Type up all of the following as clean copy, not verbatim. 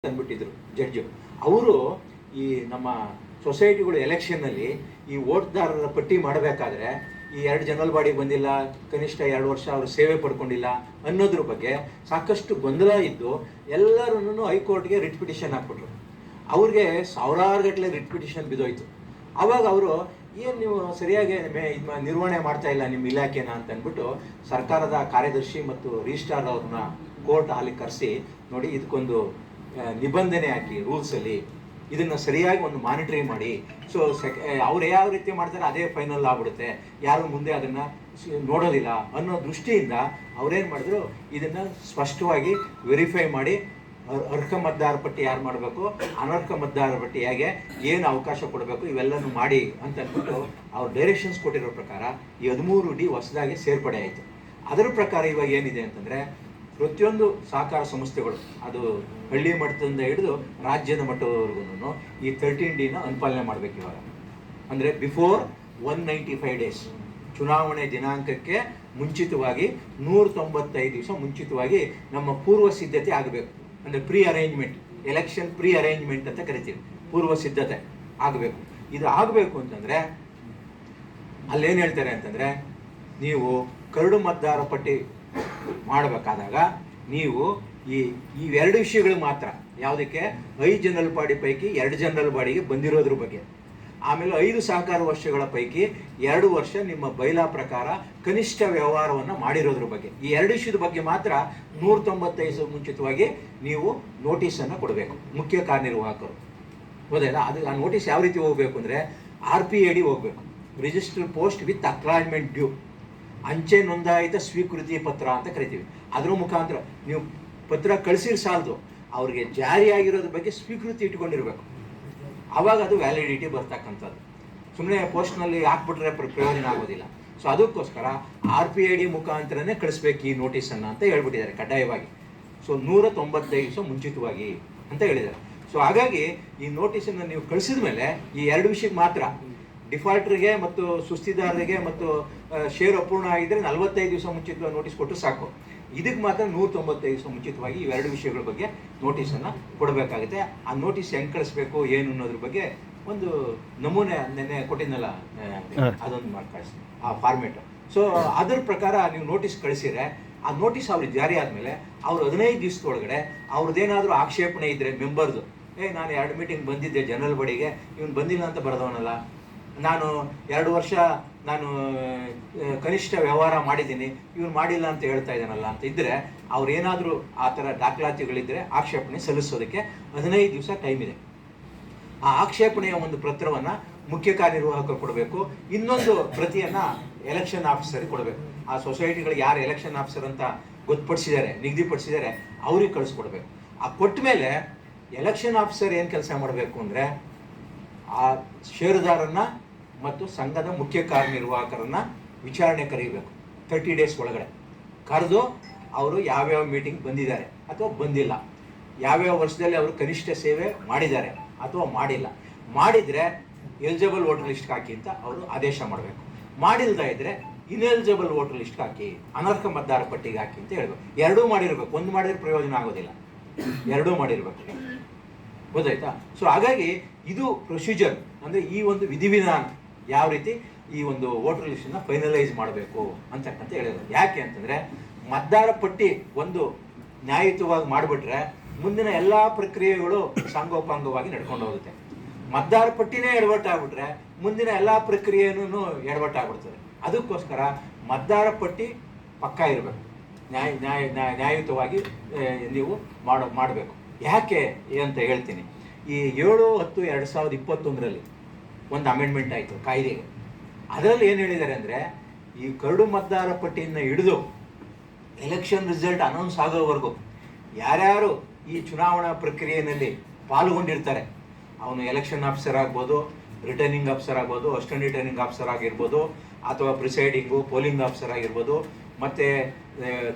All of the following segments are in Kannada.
ಅಂದ್ಬಿಟ್ಟಿದ್ರು ಜಡ್ಜು. ಅವರು ಈ ನಮ್ಮ ಸೊಸೈಟಿಗಳು ಎಲೆಕ್ಷನ್ನಲ್ಲಿ ಈ ವೋಟ್ದಾರರ ಪಟ್ಟಿ ಮಾಡಬೇಕಾದ್ರೆ ಈ 2 ಜನರಲ್ ಬಾಡಿಗೆ ಬಂದಿಲ್ಲ, ಕನಿಷ್ಠ 2 ವರ್ಷ ಅವರು ಸೇವೆ ಪಡ್ಕೊಂಡಿಲ್ಲ ಅನ್ನೋದ್ರ ಬಗ್ಗೆ ಸಾಕಷ್ಟು ಗೊಂದಲ ಇದ್ದು ಎಲ್ಲರೂ ಹೈಕೋರ್ಟ್ಗೆ ರಿಟ್ ಪಿಟಿಷನ್ ಹಾಕ್ಬಿಟ್ರು. ಅವ್ರಿಗೆ ಸಾವಿರಾರು ಗಟ್ಟಲೆ ರಿಟ್ ಪಿಟಿಷನ್ ಬಿದ್ದೋಯ್ತು. ಆವಾಗ ಅವರು ಏನು ನೀವು ಸರಿಯಾಗಿ ನಿರ್ವಹಣೆ ಮಾಡ್ತಾ ಇಲ್ಲ ನಿಮ್ಮ ಇಲಾಖೆನ ಅಂತ ಅಂದ್ಬಿಟ್ಟು ಸರ್ಕಾರದ ಕಾರ್ಯದರ್ಶಿ ಮತ್ತು ರಿಜಿಸ್ಟ್ರಾರ್ ಅವ್ರನ್ನ ಕೋರ್ಟ್ ಹಾಲಿ ಕರೆಸಿ, ನೋಡಿ ಇದಕ್ಕೊಂದು ನಿಬಂಧನೆ ಹಾಕಿ ರೂಲ್ಸಲ್ಲಿ ಇದನ್ನು ಸರಿಯಾಗಿ ಒಂದು ಮಾನಿಟರಿಂಗ್ ಮಾಡಿ. ಸೊ ಅವ್ರು ಯಾವ ರೀತಿ ಮಾಡ್ತಾರೆ ಅದೇ ಫೈನಲ್ ಆಗ್ಬಿಡುತ್ತೆ, ಯಾರು ಮುಂದೆ ಅದನ್ನು ನೋಡೋದಿಲ್ಲ ಅನ್ನೋ ದೃಷ್ಟಿಯಿಂದ ಅವ್ರೇನು ಮಾಡಿದ್ರು, ಇದನ್ನು ಸ್ಪಷ್ಟವಾಗಿ ವೆರಿಫೈ ಮಾಡಿ ಅರ್ಹ ಮತದಾರ ಪಟ್ಟಿ ಯಾರು ಮಾಡಬೇಕು, ಅನರ್ಹ ಮತದಾರ ಪಟ್ಟಿ ಹೇಗೆ ಏನು ಅವಕಾಶ ಕೊಡಬೇಕು ಇವೆಲ್ಲನೂ ಮಾಡಿ ಅಂತ ಅಂದ್ಬಿಟ್ಟು ಅವ್ರು ಡೈರೆಕ್ಷನ್ಸ್ ಕೊಟ್ಟಿರೋ ಪ್ರಕಾರ ಈ 13D ಹೊಸದಾಗಿ ಸೇರ್ಪಡೆ ಆಯಿತು. ಅದರ ಪ್ರಕಾರ ಇವಾಗ ಏನಿದೆ ಅಂತಂದರೆ ಪ್ರತಿಯೊಂದು ಸಹಕಾರ ಸಂಸ್ಥೆಗಳು ಅದು ಹಳ್ಳಿ ಮಟ್ಟದಿಂದ ಹಿಡಿದು ರಾಜ್ಯದ ಮಟ್ಟದವರೆಗೂ ಈ 13Dನ ಅನುಪಾಲನೆ ಮಾಡಬೇಕು ಇವಾಗ. ಅಂದರೆ ಬಿಫೋರ್ 195 ಡೇಸ್ ಚುನಾವಣೆ ದಿನಾಂಕಕ್ಕೆ ಮುಂಚಿತವಾಗಿ 195 ದಿವಸ ಮುಂಚಿತವಾಗಿ ನಮ್ಮ ಪೂರ್ವ ಸಿದ್ಧತೆ ಆಗಬೇಕು. ಅಂದರೆ pre arrangement, election pre arrangement ಅಂತ ಕರಿತೀವಿ, ಪೂರ್ವ ಸಿದ್ಧತೆ ಆಗಬೇಕು. ಇದು ಆಗಬೇಕು ಅಂತಂದರೆ ಅಲ್ಲೇನು ಹೇಳ್ತಾರೆ ಅಂತಂದರೆ, ನೀವು ಕರಡು ಮತದಾರ ಪಟ್ಟಿ ಮಾಡಬೇಕಾದಾಗ ನೀವು ಇವೆರಡು ವಿಷಯಗಳು ಮಾತ್ರ, ಯಾವುದಕ್ಕೆ 5 ಜನರಲ್ ಬಾಡಿ ಪೈಕಿ 2 ಜನರಲ್ ಬಾಡಿಗೆ ಬಂದಿರೋದ್ರ ಬಗ್ಗೆ, ಆಮೇಲೆ 5 ಸಹಕಾರ ವರ್ಷಗಳ ಪೈಕಿ 2 ವರ್ಷ ನಿಮ್ಮ ಬೈಲಾ ಪ್ರಕಾರ ಕನಿಷ್ಠ ವ್ಯವಹಾರವನ್ನು ಮಾಡಿರೋದ್ರ ಬಗ್ಗೆ, ಈ 2 ವಿಷಯದ ಬಗ್ಗೆ ಮಾತ್ರ 195 ಮುಂಚಿತವಾಗಿ ನೀವು ನೋಟಿಸನ್ನು ಕೊಡಬೇಕು ಮುಖ್ಯ ಕಾರ್ಯನಿರ್ವಾಹಕರು. ಹೌದಲ್ಲ? ಅದು ಆ ನೋಟಿಸ್ ಯಾವ ರೀತಿ ಹೋಗಬೇಕು ಅಂದರೆ RPAD ಹೋಗಬೇಕು, register post with acknowledgement due, ಅಂಚೆ ನೋಂದಾಯಿತ ಸ್ವೀಕೃತಿ ಪತ್ರ ಅಂತ ಕರಿತೀವಿ. ಅದ್ರ ಮುಖಾಂತರ ನೀವು ಪತ್ರ ಕಳಿಸಿರ್ ಸಾಲದು, ಅವ್ರಿಗೆ ಜಾರಿಯಾಗಿರೋದ್ರ ಬಗ್ಗೆ ಸ್ವೀಕೃತಿ ಇಟ್ಕೊಂಡಿರ್ಬೇಕು, ಆವಾಗ ಅದು ವ್ಯಾಲಿಡಿಟಿ ಬರ್ತಕ್ಕಂಥದ್ದು. ಸುಮ್ಮನೆ ಪೋಸ್ಟ್ನಲ್ಲಿ ಹಾಕ್ಬಿಟ್ರೆ ಪ್ರಯೋಜನ ಆಗೋದಿಲ್ಲ. ಸೊ ಅದಕ್ಕೋಸ್ಕರ RPAD ಮುಖಾಂತರನೇ ಕಳಿಸ್ಬೇಕು ಈ ನೋಟಿಸನ್ನು ಅಂತ ಹೇಳ್ಬಿಟ್ಟಿದ್ದಾರೆ ಕಡ್ಡಾಯವಾಗಿ. ಸೊ 195 ದಿವಸ ಮುಂಚಿತವಾಗಿ ಅಂತ ಹೇಳಿದ್ದಾರೆ. ಸೊ ಹಾಗಾಗಿ ಈ ನೋಟಿಸನ್ನು ನೀವು ಕಳಿಸಿದ ಮೇಲೆ ಈ 2 ವಿಷಯಕ್ಕೆ ಮಾತ್ರ, ಡಿಫಾಲ್ಟ್ರಿಗೆ ಮತ್ತು ಸುಸ್ತಿದಾರರಿಗೆ ಮತ್ತು ಷೇರು ಅಪೂರ್ಣ ಆಗಿದ್ದರೆ 45 ದಿವಸ ಮುಂಚಿತವಾಗಿ ನೋಟಿಸ್ ಕೊಟ್ಟರು ಸಾಕು. ಇದಕ್ಕೆ ಮಾತ್ರ 195 ದಿವಸ ಮುಂಚಿತವಾಗಿ ಇವೆರಡು ವಿಷಯಗಳ ಬಗ್ಗೆ ನೋಟಿಸನ್ನು ಕೊಡಬೇಕಾಗುತ್ತೆ. ಆ ನೋಟಿಸ್ ಹೆಂಗೆ ಕಳಿಸ್ಬೇಕು ಏನು ಅನ್ನೋದ್ರ ಬಗ್ಗೆ ಒಂದು ನಮೂನೆ ನೆನ್ನೆ ಕೊಟ್ಟಿದ್ನಲ್ಲ, ಅದೊಂದು ಮಾಡಿ ಕಳಿಸಿ ಆ ಫಾರ್ಮೇಟು. ಸೊ ಅದ್ರ ಪ್ರಕಾರ ನೀವು ನೋಟಿಸ್ ಕಳಿಸಿದ್ರೆ ಆ ನೋಟಿಸ್ ಅವ್ರಿಗೆ ಜಾರಿ ಆದಮೇಲೆ ಅವರು 15 ದಿವಸದೊಳಗಡೆ ಅವ್ರದ್ದೇನಾದರೂ ಆಕ್ಷೇಪಣೆ ಇದ್ದರೆ ಮೆಂಬರ್ದು, ನಾನು 2 ಮೀಟಿಂಗ್ ಬಂದಿದ್ದೆ ಜನರಲ್ ಬಾಡಿಗೆ, ಇವನು ಬಂದಿಲ್ಲ ಅಂತ ಬರೆದವನಲ್ಲ, ನಾನು 2 ವರ್ಷ ನಾನು ಕನಿಷ್ಠ ವ್ಯವಹಾರ ಮಾಡಿದ್ದೀನಿ, ಇವನು ಮಾಡಿಲ್ಲ ಅಂತ ಹೇಳ್ತಾ ಇದ್ದಾನಲ್ಲ ಅಂತ ಇದ್ದರೆ, ಅವ್ರೇನಾದರೂ ಆ ಥರ ದಾಖಲಾತಿಗಳಿದ್ದರೆ ಆಕ್ಷೇಪಣೆ ಸಲ್ಲಿಸೋದಕ್ಕೆ 15 ದಿವಸ ಟೈಮ್ ಇದೆ. ಆ ಆಕ್ಷೇಪಣೆಯ ಒಂದು ಪತ್ರವನ್ನು ಮುಖ್ಯ ಕಾರ್ಯನಿರ್ವಾಹಕರು ಕೊಡಬೇಕು, ಇನ್ನೊಂದು ಪ್ರತಿಯನ್ನು ಎಲೆಕ್ಷನ್ ಆಫೀಸರಿಗೆ ಕೊಡಬೇಕು. ಆ ಸೊಸೈಟಿಗಳಿಗೆ ಯಾರು ಎಲೆಕ್ಷನ್ ಆಫೀಸರ್ ಅಂತ ಗೊತ್ತುಪಡಿಸಿದ್ದಾರೆ, ನಿಗದಿಪಡಿಸಿದ್ದಾರೆ, ಅವ್ರಿಗೆ ಕಳಿಸ್ಕೊಡ್ಬೇಕು. ಆ ಕೊಟ್ಟ ಮೇಲೆ ಎಲೆಕ್ಷನ್ ಆಫೀಸರ್ ಏನು ಕೆಲಸ ಮಾಡಬೇಕು ಅಂದರೆ, ಆ ಷೇರುದಾರನ್ನ ಮತ್ತು ಸಂಘದ ಮುಖ್ಯ ಕಾರ್ಯನಿರ್ವಾಹಕರನ್ನ ವಿಚಾರಣೆ ಕರೀಬೇಕು 30 ಡೇಸ್ ಒಳಗಡೆ. ಕರೆದು ಅವರು ಯಾವ್ಯಾವ ಮೀಟಿಂಗ್ ಬಂದಿದ್ದಾರೆ ಅಥವಾ ಬಂದಿಲ್ಲ, ಯಾವ್ಯಾವ ವರ್ಷದಲ್ಲಿ ಅವರು ಕನಿಷ್ಠ ಸೇವೆ ಮಾಡಿದ್ದಾರೆ ಅಥವಾ ಮಾಡಿಲ್ಲ, ಮಾಡಿದರೆ ಎಲಿಜಿಬಲ್ ವೋಟರ್ ಲಿಸ್ಟ್ಗೆ ಹಾಕಿ ಅಂತ ಅವರು ಆದೇಶ ಮಾಡಬೇಕು. ಮಾಡಿಲ್ದ ಇದ್ದರೆ ಇನ್ಎಲಿಜಿಬಲ್ ವೋಟರ್ ಲಿಸ್ಟ್ಗೆ ಹಾಕಿ, ಅನರ್ಹ ಮತದಾರ ಪಟ್ಟಿಗೆ ಹಾಕಿ ಅಂತ ಹೇಳ್ಬೇಕು. ಎರಡೂ ಮಾಡಿರ್ಬೇಕು, ಒಂದು ಮಾಡಿದ್ರೆ ಪ್ರಯೋಜನ ಆಗೋದಿಲ್ಲ, ಎರಡೂ ಮಾಡಿರ್ಬೇಕು. ಗೊತ್ತಾಯ್ತಾ? ಸೊ ಹಾಗಾಗಿ ಇದು ಪ್ರೊಸೀಜರ್, ಅಂದರೆ ಈ ಒಂದು ವಿಧಿವಿಧಾನ ಯಾವ ರೀತಿ ಈ ಒಂದು ವೋಟರ್ ಲಿಸ್ಟನ್ನು ಫೈನಲೈಸ್ ಮಾಡಬೇಕು ಅಂತಕ್ಕಂತ ಹೇಳಿದ್ರು. ಯಾಕೆ ಅಂತಂದರೆ, ಮತದಾರ ಪಟ್ಟಿ ಒಂದು ನ್ಯಾಯಯುತವಾಗಿ ಮಾಡಿಬಿಟ್ರೆ ಮುಂದಿನ ಎಲ್ಲ ಪ್ರಕ್ರಿಯೆಗಳು ಸಾಂಗೋಪಾಂಗವಾಗಿ ನಡ್ಕೊಂಡು ಹೋಗುತ್ತೆ. ಮತದಾರ ಪಟ್ಟಿನೇ ಎಡವಟ್ಟಾಗ್ಬಿಟ್ರೆ ಮುಂದಿನ ಎಲ್ಲ ಪ್ರಕ್ರಿಯೆನೂ ಎಡವಟ್ಟಾಗ್ಬಿಡ್ತದೆ. ಅದಕ್ಕೋಸ್ಕರ ಮತದಾರ ಪಟ್ಟಿ ಪಕ್ಕಾ ಇರಬೇಕು, ನ್ಯಾಯಯುತವಾಗಿ ನೀವು ಮಾಡಬೇಕು. ಯಾಕೆ ಅಂತ ಹೇಳ್ತೀನಿ. ಈ 7/10/2021 ಒಂದು ಅಮೆಂಡ್ಮೆಂಟ್ ಆಯಿತು ಕಾಯ್ದೆಗೆ. ಅದರಲ್ಲಿ ಏನು ಹೇಳಿದ್ದಾರೆ ಅಂದರೆ, ಈ ಕರಡು ಮತದಾರ ಪಟ್ಟಿಯನ್ನು ಹಿಡಿದು ಎಲೆಕ್ಷನ್ ರಿಸಲ್ಟ್ ಅನೌನ್ಸ್ ಆಗೋವರೆಗೂ ಯಾರ್ಯಾರು ಈ ಚುನಾವಣಾ ಪ್ರಕ್ರಿಯೆಯಲ್ಲಿ ಪಾಲ್ಗೊಂಡಿರ್ತಾರೆ, ಅವನು ಎಲೆಕ್ಷನ್ ಆಫೀಸರ್ ಆಗ್ಬೋದು, ರಿಟರ್ನಿಂಗ್ ಆಫೀಸರ್ ಆಗ್ಬೋದು, ಅಸಿಸ್ಟೆಂಟ್ ರಿಟರ್ನಿಂಗ್ ಆಫೀಸರ್ ಆಗಿರ್ಬೋದು, ಅಥವಾ ಪ್ರಿಸೈಡಿಂಗು ಪೋಲಿಂಗ್ ಆಫೀಸರ್ ಆಗಿರ್ಬೋದು, ಮತ್ತು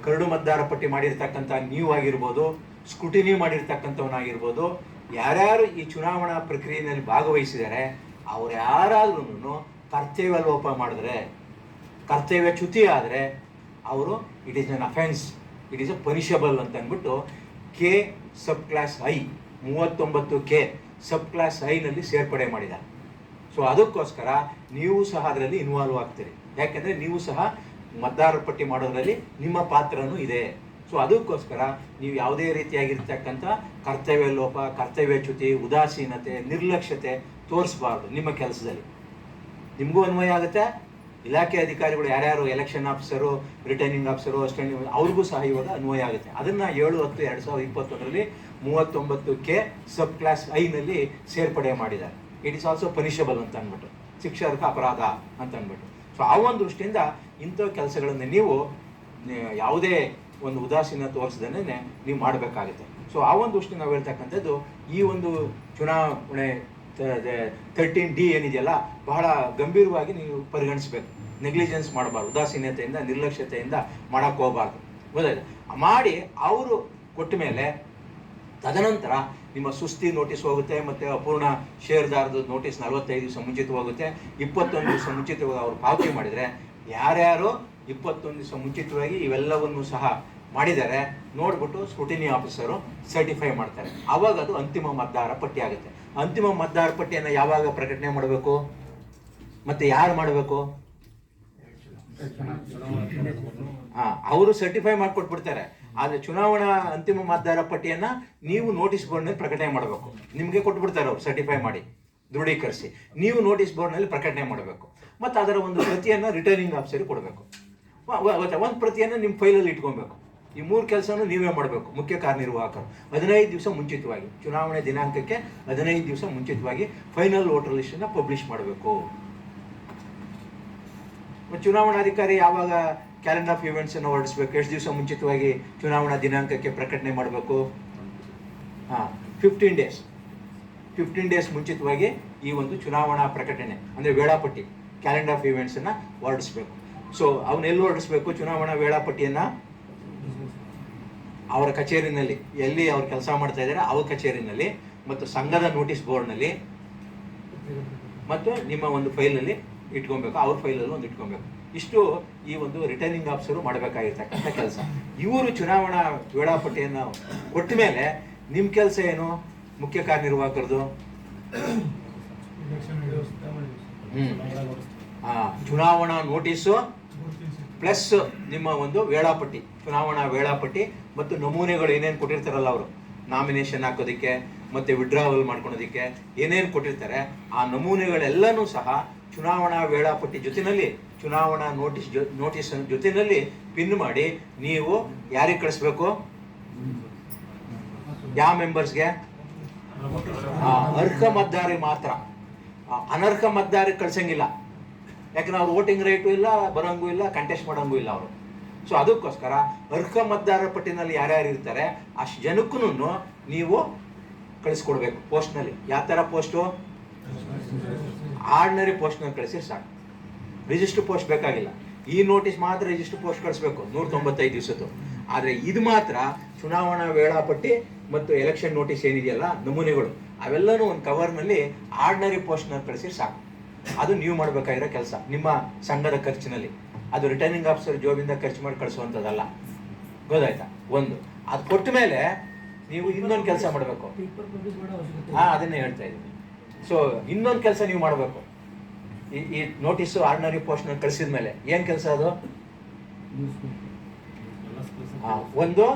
ಕರಡು ಮತದಾರ ಪಟ್ಟಿ ಮಾಡಿರ್ತಕ್ಕಂಥ ನೀವು ಆಗಿರ್ಬೋದು, ಸ್ಕ್ರೂಟಿನಿ ಮಾಡಿರ್ತಕ್ಕಂಥವನಾಗಿರ್ಬೋದು, ಯಾರ್ಯಾರು ಈ ಚುನಾವಣಾ ಪ್ರಕ್ರಿಯೆಯಲ್ಲಿ ಭಾಗವಹಿಸಿದ್ದಾರೆ ಅವ್ರು ಯಾರಾದ್ರೂ ಕರ್ತವ್ಯ ಲೋಪ ಮಾಡಿದ್ರೆ, ಕರ್ತವ್ಯ ಚ್ಯುತಿ ಆದರೆ ಅವರು it is an offence, it is a punishable ಅಂತ ಅಂದ್ಬಿಟ್ಟು K sub class I 39K sub class ಐನಲ್ಲಿ ಸೇರ್ಪಡೆ ಮಾಡಿದ್ದಾರೆ. ಸೊ ಅದಕ್ಕೋಸ್ಕರ ನೀವು ಸಹ ಅದರಲ್ಲಿ ಇನ್ವಾಲ್ವ್ ಆಗ್ತೀರಿ. ಯಾಕೆಂದರೆ ನೀವು ಸಹ ಮತದಾರರ ಪಟ್ಟಿ ಮಾಡೋದ್ರಲ್ಲಿ ನಿಮ್ಮ ಪಾತ್ರನೂ ಇದೆ. ಸೊ ಅದಕ್ಕೋಸ್ಕರ ನೀವು ಯಾವುದೇ ರೀತಿಯಾಗಿರ್ತಕ್ಕಂಥ ಕರ್ತವ್ಯ ಲೋಪ, ಕರ್ತವ್ಯಚ್ಯುತಿ, ಉದಾಸೀನತೆ, ನಿರ್ಲಕ್ಷ್ಯತೆ ತೋರಿಸಬಾರ್ದು ನಿಮ್ಮ ಕೆಲಸದಲ್ಲಿ. ನಿಮಗೂ ಅನ್ವಯ ಆಗುತ್ತೆ, ಇಲಾಖೆ ಅಧಿಕಾರಿಗಳು ಯಾರ್ಯಾರು ಎಲೆಕ್ಷನ್ ಆಫೀಸರು, ರಿಟರ್ನಿಂಗ್ ಆಫೀಸರು, ಅಸ್ಟೆಂಡ್ ಅವ್ರಿಗೂ ಸಹ ಇವಾಗ ಅನ್ವಯ ಆಗುತ್ತೆ. ಅದನ್ನು 7/10/2021 39K ಸಬ್ ಕ್ಲಾಸ್ ಐನಲ್ಲಿ ಸೇರ್ಪಡೆ ಮಾಡಿದ್ದಾರೆ. ಇಟ್ ಇಸ್ ಆಲ್ಸೋ ಪನಿಷಬಲ್ ಅಂತ ಅಂದ್ಬಿಟ್ಟು, ಶಿಕ್ಷಾರ್ಹ ಅಪರಾಧ ಅಂತ ಅಂದ್ಬಿಟ್ಟು. ಸೊ ಆ ಒಂದು ದೃಷ್ಟಿಯಿಂದ ಇಂಥ ಕೆಲಸಗಳನ್ನು ನೀವು ಯಾವುದೇ ಒಂದು ಉದಾಸೀನ ತೋರಿಸ್ದೇ ನೀವು ಮಾಡಬೇಕಾಗುತ್ತೆ. ಸೊ ಆ ಒಂದು ದೃಷ್ಟಿ ನಾವು ಹೇಳ್ತಕ್ಕಂಥದ್ದು ಈ ಒಂದು ಚುನಾವಣೆ 13D ಏನಿದೆಯಲ್ಲ ಬಹಳ ಗಂಭೀರವಾಗಿ ನೀವು ಪರಿಗಣಿಸಬೇಕು. ನೆಗ್ಲಿಜೆನ್ಸ್ ಮಾಡಬಾರ್ದು, ಉದಾಸೀನತೆಯಿಂದ ನಿರ್ಲಕ್ಷ್ಯತೆಯಿಂದ ಮಾಡೋಕ್ಕೆ ಹೋಗಬಾರ್ದು. ಗೊತ್ತಾಯ್ತು? ಮಾಡಿ ಅವರು ಕೊಟ್ಟ ಮೇಲೆ ತದನಂತರ ನಿಮ್ಮ ಸುಸ್ತಿ ನೋಟಿಸ್ ಹೋಗುತ್ತೆ, ಮತ್ತು ಅಪೂರ್ಣ ಷೇರ್ದಾರದು ನೋಟಿಸ್ 45 ದಿವಸ ಮುಂಚಿತವಾಗುತ್ತೆ. 21 ದಿವಸ ಮುಂಚಿತವಾಗಿ ಅವರು ಪಾವತಿ ಮಾಡಿದರೆ, ಯಾರ್ಯಾರು 21 ದಿವಸ ಮುಂಚಿತವಾಗಿ ಇವೆಲ್ಲವನ್ನು ಸಹ ಮಾಡಿದ್ದಾರೆ ನೋಡ್ಬಿಟ್ಟು ಸ್ಕ್ರೂಟಿನಿ ಆಫೀಸರು ಸರ್ಟಿಫೈ ಮಾಡ್ತಾರೆ. ಆವಾಗ ಅದು ಅಂತಿಮ ಮತದಾರ ಪಟ್ಟಿ ಆಗುತ್ತೆ. ಅಂತಿಮ ಮತದಾರ ಪಟ್ಟಿಯನ್ನು ಯಾವಾಗ ಪ್ರಕಟಣೆ ಮಾಡಬೇಕು ಮತ್ತು ಯಾರು ಮಾಡಬೇಕು? ಅವರು ಸರ್ಟಿಫೈ ಮಾಡಿಕೊಟ್ಬಿಡ್ತಾರೆ. ಆದರೆ ಚುನಾವಣಾ ಅಂತಿಮ ಮತದಾರ ಪಟ್ಟಿಯನ್ನು ನೀವು ನೋಟಿಸ್ ಬೋರ್ಡ್ನಲ್ಲಿ ಪ್ರಕಟಣೆ ಮಾಡಬೇಕು. ನಿಮಗೆ ಕೊಟ್ಬಿಡ್ತಾರೆ ಅವರು ಸರ್ಟಿಫೈ ಮಾಡಿ ದೃಢೀಕರಿಸಿ. ನೀವು ನೋಟಿಸ್ ಬೋರ್ಡ್ನಲ್ಲಿ ಪ್ರಕಟಣೆ ಮಾಡಬೇಕು. ಮತ್ತು ಅದರ ಒಂದು ಪ್ರತಿಯನ್ನು ರಿಟರ್ನಿಂಗ್ ಆಫೀಸರಿಗೆ ಕೊಡಬೇಕು. ಒಂದು ಪ್ರತಿಯನ್ನು ನಿಮ್ಮ ಫೈಲಲ್ಲಿ ಇಟ್ಕೊಬೇಕು. ಈ 3 ಕೆಲಸನೂ ನೀವೇ ಮಾಡಬೇಕು, ಮುಖ್ಯ ಕಾರ್ಯನಿರ್ವಾಹಕರು. 15 ದಿವಸ ಮುಂಚಿತವಾಗಿ, ಚುನಾವಣೆ ದಿನಾಂಕಕ್ಕೆ 15 ದಿವಸ ಮುಂಚಿತವಾಗಿ ಫೈನಲ್ ವೋಟರ್ ಲಿಸ್ಟನ್ನು ಪಬ್ಲಿಷ್ ಮಾಡಬೇಕು. ಚುನಾವಣಾಧಿಕಾರಿ ಯಾವಾಗ ಕ್ಯಾಲೆಂಡರ್ ಆಫ್ ಇವೆಂಟ್ಸನ್ನು ಹೊರಡಿಸ್ಬೇಕು? ಎಷ್ಟು ದಿವಸ ಮುಂಚಿತವಾಗಿ ಚುನಾವಣಾ ದಿನಾಂಕಕ್ಕೆ ಪ್ರಕಟಣೆ ಮಾಡಬೇಕು? 15 ಡೇಸ್. 15 ಡೇಸ್ ಮುಂಚಿತವಾಗಿ ಈ ಒಂದು ಚುನಾವಣಾ ಪ್ರಕಟಣೆ ಅಂದರೆ ವೇಳಾಪಟ್ಟಿ, ಕ್ಯಾಲೆಂಡರ್ ಆಫ್ ಇವೆಂಟ್ಸನ್ನು ಹೊರಡಿಸ್ಬೇಕು. ಸೊ ಅವನ್ನೆಲ್ಲಿ ಹೊರಡಿಸ್ಬೇಕು? ಚುನಾವಣಾ ವೇಳಾಪಟ್ಟಿಯನ್ನು ಅವರ ಕಚೇರಿನಲ್ಲಿ, ಎಲ್ಲಿ ಅವ್ರು ಕೆಲಸ ಮಾಡ್ತಾ ಇದ್ದಾರೆ ಅವ್ರ ಕಚೇರಿನಲ್ಲಿ, ಮತ್ತು ಸಂಘದ ನೋಟಿಸ್ ಬೋರ್ಡ್ನಲ್ಲಿ, ಮತ್ತು ನಿಮ್ಮ ಒಂದು ಫೈಲಲ್ಲಿ ಇಟ್ಕೊಬೇಕು. ಅವ್ರ ಫೈಲಲ್ಲೂ ಒಂದು ಇಟ್ಕೊಬೇಕು. ಇಷ್ಟು ಈ ಒಂದು ರಿಟರ್ನಿಂಗ್ ಆಫೀಸರು ಮಾಡಬೇಕಾಗಿರ್ತಕ್ಕಂಥ ಕೆಲಸ. ಇವರು ಚುನಾವಣಾ ವೇಳಾಪಟ್ಟಿಯನ್ನು ಕೊಟ್ಟ ಮೇಲೆ ನಿಮ್ಮ ಕೆಲಸ ಏನು? ಮುಖ್ಯ ಕಾರ್ಯನಿರ್ವಾಹಕರದು ಚುನಾವಣಾ ನೋಟಿಸು ಪ್ಲಸ್ ನಿಮ್ಮ ಒಂದು ವೇಳಾಪಟ್ಟಿ, ಚುನಾವಣಾ ವೇಳಾಪಟ್ಟಿ ಮತ್ತು ನಮೂನೆಗಳು ಏನೇನು ಕೊಟ್ಟಿರ್ತಾರಲ್ಲ ಅವರು, ನಾಮಿನೇಷನ್ ಹಾಕೋದಕ್ಕೆ ಮತ್ತು ವಿಡ್ರಾವಲ್ ಮಾಡ್ಕೊಳೋದಕ್ಕೆ ಏನೇನು ಕೊಟ್ಟಿರ್ತಾರೆ, ಆ ನಮೂನೆಗಳೆಲ್ಲನೂ ಸಹ ಚುನಾವಣಾ ವೇಳಾಪಟ್ಟಿ ಜೊತೆಯಲ್ಲಿ ಚುನಾವಣಾ ನೋಟಿಸ್ ಜೊತೆಯಲ್ಲಿ ಪಿನ್ ಮಾಡಿ ನೀವು ಯಾರಿಗೆ ಕಳಿಸ್ಬೇಕು? ಯಾವ ಮೆಂಬರ್ಸ್ಗೆ? ಅರ್ಹ ಮತದಾರರಿಗೆ ಮಾತ್ರ. ಅನರ್ಹ ಮತದಾರರಿಗೆ ಕಳ್ಸಂಗಿಲ್ಲ. ಯಾಕಂದ್ರೆ ಅವ್ರು ವೋಟಿಂಗ್ ರೈಟು ಇಲ್ಲ, ಬರೋಂಗೂ ಇಲ್ಲ, ಕಂಟೆಸ್ಟ್ ಮಾಡೋಂಗೂ ಇಲ್ಲ ಅವರು. ಸೊ ಅದಕ್ಕೋಸ್ಕರ ಅರ್ಹ ಮತದಾರರ ಪಟ್ಟಿನಲ್ಲಿ ಯಾರ್ಯಾರು ಇರ್ತಾರೆ ಅಷ್ಟು ಜನಕ್ಕೂ ನೀವು ಕಳಿಸ್ಕೊಡ್ಬೇಕು ಪೋಸ್ಟ್ನಲ್ಲಿ. ಯಾವ ಥರ ಪೋಸ್ಟು? ಆರ್ಡಿನರಿ ಪೋಸ್ಟ್ನಲ್ಲಿ ಕಳಿಸಿ ಸಾಕು. ರಿಜಿಸ್ಟರ್ ಪೋಸ್ಟ್ ಬೇಕಾಗಿಲ್ಲ. ಈ ನೋಟಿಸ್ ಮಾತ್ರ ರಿಜಿಸ್ಟರ್ ಪೋಸ್ಟ್ ಕಳಿಸ್ಬೇಕು 195 ದಿವಸದ್ದು. ಆದರೆ ಇದು ಮಾತ್ರ ಚುನಾವಣಾ ವೇಳಾಪಟ್ಟಿ ಮತ್ತು ಎಲೆಕ್ಷನ್ ನೋಟಿಸ್ ಏನಿದೆಯಲ್ಲ ನಮೂನೆಗಳು, ಅವೆಲ್ಲನೂ ಒಂದು ಕವರ್ನಲ್ಲಿ ಆರ್ಡಿನರಿ ಪೋಸ್ಟ್ನಲ್ಲಿ ಕಳಿಸಿ ಸಾಕು. ಅದು ನೀವು ಮಾಡಬೇಕಾಗಿರೋ ಕೆಲಸ ನಿಮ್ಮ ಸಂಘದ ಖರ್ಚಿನಲ್ಲಿ. ಅದು ರಿಟರ್ನಿಂಗ್ ಆಫೀಸರ್ ಜೋಬಿಂದ ಖರ್ಚು ಮಾಡಿ ಕಳಿಸುವಂಥದ್ದಲ್ಲ. ಗೊತ್ತಾಯ್ತಾ? ಒಂದು ಅದು ಕೊಟ್ಟ ಮೇಲೆ ನೀವು ಇನ್ನೊಂದು ಕೆಲಸ ಮಾಡಬೇಕು. ಅದನ್ನೇ ಹೇಳ್ತಾ ಇದ್ದೀನಿ. ಸೊ ಇನ್ನೊಂದು ಕೆಲಸ ನೀವು ಮಾಡಬೇಕು. ಈ ನೋಟಿಸು ಆರ್ಡಿನರಿ ಪೋಸ್ಟ್ನಲ್ಲಿ ಕಳಿಸಿದ ಮೇಲೆ ಏನು ಕೆಲಸ ಅದು? ಒಂದು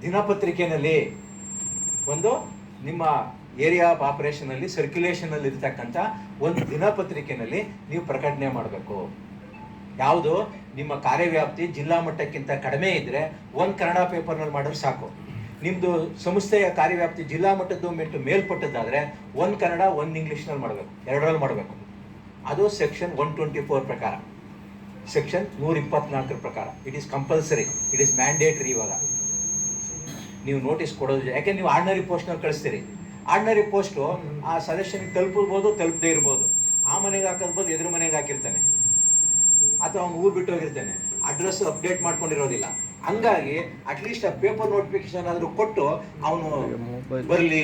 ದಿನಪತ್ರಿಕೆಯಲ್ಲಿ, ಒಂದು ನಿಮ್ಮ ಏರಿಯಾ ಆಫ್ ಆಪರೇಷನಲ್ಲಿ ಸರ್ಕ್ಯುಲೇಷನಲ್ಲಿ ಇರ್ತಕ್ಕಂಥ ಒಂದು ದಿನಪತ್ರಿಕೆಯಲ್ಲಿ ನೀವು ಪ್ರಕಟಣೆ ಮಾಡಬೇಕು. ಯಾವುದು? ನಿಮ್ಮ ಕಾರ್ಯವ್ಯಾಪ್ತಿ ಜಿಲ್ಲಾ ಮಟ್ಟಕ್ಕಿಂತ ಕಡಿಮೆ ಇದ್ದರೆ ಒಂದು ಕನ್ನಡ ಪೇಪರ್ನಲ್ಲಿ ಮಾಡಿದ್ರೆ ಸಾಕು. ನಿಮ್ಮದು ಸಂಸ್ಥೆಯ ಕಾರ್ಯವ್ಯಾಪ್ತಿ ಜಿಲ್ಲಾ ಮಟ್ಟದ್ದು ಮೇಲ್ಪಟ್ಟದ್ದಾದರೆ ಒಂದು ಕನ್ನಡ ಒಂದು ಇಂಗ್ಲೀಷ್ನಲ್ಲಿ ಮಾಡಬೇಕು, ಎರಡರಲ್ಲಿ ಮಾಡಬೇಕು. ಅದು ಸೆಕ್ಷನ್ 124 ಪ್ರಕಾರ, ಸೆಕ್ಷನ್ 124 ಪ್ರಕಾರ it is compulsory, it is mandatory. ಇವಾಗ ನೀವು ನೋಟಿಸ್ ಕೊಡೋದು, ಯಾಕೆ ನೀವು ಆರ್ಡಿನರಿ ಪೋಸ್ಟ್ನಲ್ಲಿ ಕಳಿಸ್ತೀರಿ. ಆರ್ಡಿನರಿ ಪೋಸ್ಟು ಆ ಸದಸ್ಯನಿಗೆ ತಲುಪಬಹುದು, ತಲುಪದೇ ಇರ್ಬೋದು. ಆ ಮನೆಗೆ ಹಾಕೋದ್ಬೋದು, ಎದುರು ಮನೆಗೆ ಹಾಕಿರ್ತಾನೆ, ಅಥವಾ ಅವ್ನು ಊರು ಬಿಟ್ಟು ಹೋಗಿರ್ತಾನೆ, ಅಡ್ರೆಸ್ ಅಪ್ಡೇಟ್ ಮಾಡ್ಕೊಂಡಿರೋದಿಲ್ಲ. ಹಂಗಾಗಿ ಅಟ್ಲೀಸ್ಟ್ ಆ ಪೇಪರ್ ನೋಟಿಫಿಕೇಶನ್ ಆದರೂ ಕೊಟ್ಟು ಅವನು ಬರಲಿ,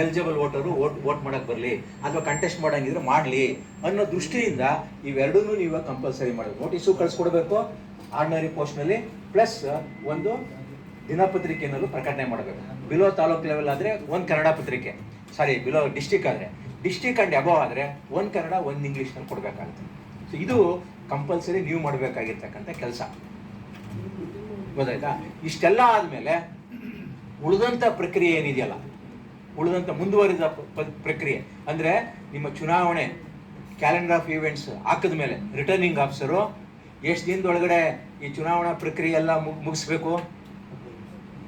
ಎಲಿಜಿಬಲ್ ವೋಟರು ವೋಟ್ ಮಾಡಕ್ಕೆ ಬರಲಿ, ಅಥವಾ ಕಂಟೆಸ್ಟ್ ಮಾಡೋಂಗಿದ್ರೆ ಮಾಡಲಿ ಅನ್ನೋ ದೃಷ್ಟಿಯಿಂದ ಇವೆರಡನ್ನೂ ನೀವು ಕಂಪಲ್ಸರಿ ಮಾಡಬೇಕು. ನೋಟಿಸು ಕಳಿಸ್ಕೊಡ್ಬೇಕು ಆರ್ಡಿನರಿ ಪೋಸ್ಟ್ನಲ್ಲಿ, ಪ್ಲಸ್ ಒಂದು ದಿನಪತ್ರಿಕೆಯಲ್ಲೂ ಪ್ರಕಟಣೆ ಮಾಡಬೇಕು. ಬಿಲೋ ತಾಲೂಕ್ ಲೆವೆಲ್ ಆದರೆ ಒಂದು ಕನ್ನಡ ಪತ್ರಿಕೆ, ಬಿಲೋ ಡಿಸ್ಟಿಕ್ ಆದರೆ ಡಿಸ್ಟಿಕ್ ಆ್ಯಂಡ್ ಅಬವ್ ಆದರೆ ಒಂದು ಕನ್ನಡ ಒಂದು ಇಂಗ್ಲೀಷ್ನಲ್ಲಿ ಕೊಡಬೇಕಾಗುತ್ತೆ. ಸೊ ಇದು ಕಂಪಲ್ಸರಿ ನೀವು ಮಾಡಬೇಕಾಗಿರ್ತಕ್ಕಂಥ ಕೆಲಸ. ಗೊತ್ತಾಯ್ತಾ? ಇಷ್ಟೆಲ್ಲ ಆದಮೇಲೆ ಉಳಿದಂಥ ಪ್ರಕ್ರಿಯೆ ಏನಿದೆಯಲ್ಲ, ಉಳಿದಂಥ ಮುಂದುವರಿದ ಪ್ರಕ್ರಿಯೆ ಅಂದರೆ ನಿಮ್ಮ ಚುನಾವಣೆ ಕ್ಯಾಲೆಂಡರ್ ಆಫ್ ಈವೆಂಟ್ಸ್ ಹಾಕಿದ ಮೇಲೆ ರಿಟರ್ನಿಂಗ್ ಆಫೀಸರು ಎಷ್ಟು ದಿನದೊಳಗಡೆ ಈ ಚುನಾವಣಾ ಪ್ರಕ್ರಿಯೆ ಎಲ್ಲ ಮುಗಿಸ್ಬೇಕು?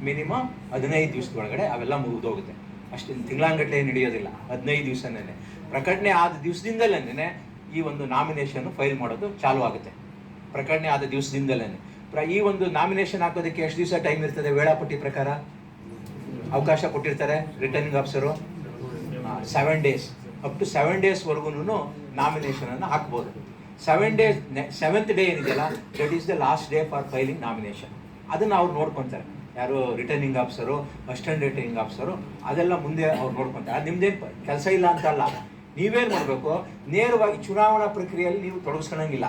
ಮಿನಿಮಮ್ 15 ದಿವಸದೊಳಗಡೆ ಅವೆಲ್ಲ ಮುಗಿದೋಗುತ್ತೆ. ಅಷ್ಟು ತಿಂಗಳಾಂಗಟ್ಟಲೆ ನಡೆಯೋದಿಲ್ಲ, 15 ದಿವಸನೇ. ಪ್ರಕಟಣೆ ಆದ ದಿವಸದಿಂದಲೇ ಈ ಒಂದು ನಾಮಿನೇಷನ್ ಫೈಲ್ ಮಾಡೋದು ಚಾಲು ಆಗುತ್ತೆ. ಪ್ರಕಟಣೆ ಆದ ದಿವಸದಿಂದಲೇ ಈ ಒಂದು ನಾಮಿನೇಷನ್ ಹಾಕೋದಕ್ಕೆ ಎಷ್ಟು ದಿವಸ ಟೈಮ್ ಇರ್ತದೆ? ವೇಳಾಪಟ್ಟಿ ಪ್ರಕಾರ ಅವಕಾಶ ಕೊಟ್ಟಿರ್ತಾರೆ returning officer. 7 days, up to 7 ಡೇಸ್ವರೆಗೂ ನಾಮಿನೇಷನನ್ನು ಹಾಕ್ಬೋದು. 7th ಡೇ ಏನಿದೆಯಲ್ಲ, that is the last day for filing nomination. ಅದನ್ನು ಅವ್ರು ನೋಡ್ಕೊತಾರೆ, ಯಾರು returning officer, assistant returning officer, ಅದೆಲ್ಲ ಮುಂದೆ ಅವ್ರು ನೋಡ್ಕೊತಾರೆ. ಅದು ನಿಮ್ದೇನು ಕೆಲಸ ಇಲ್ಲ ಅಂತಲ್ಲ, ನೀವೇನು ಮಾಡಬೇಕು, ನೇರವಾಗಿ ಚುನಾವಣಾ ಪ್ರಕ್ರಿಯೆಯಲ್ಲಿ ನೀವು ತೊಡಗಿಸ್ಕೊಳಂಗಿಲ್ಲ.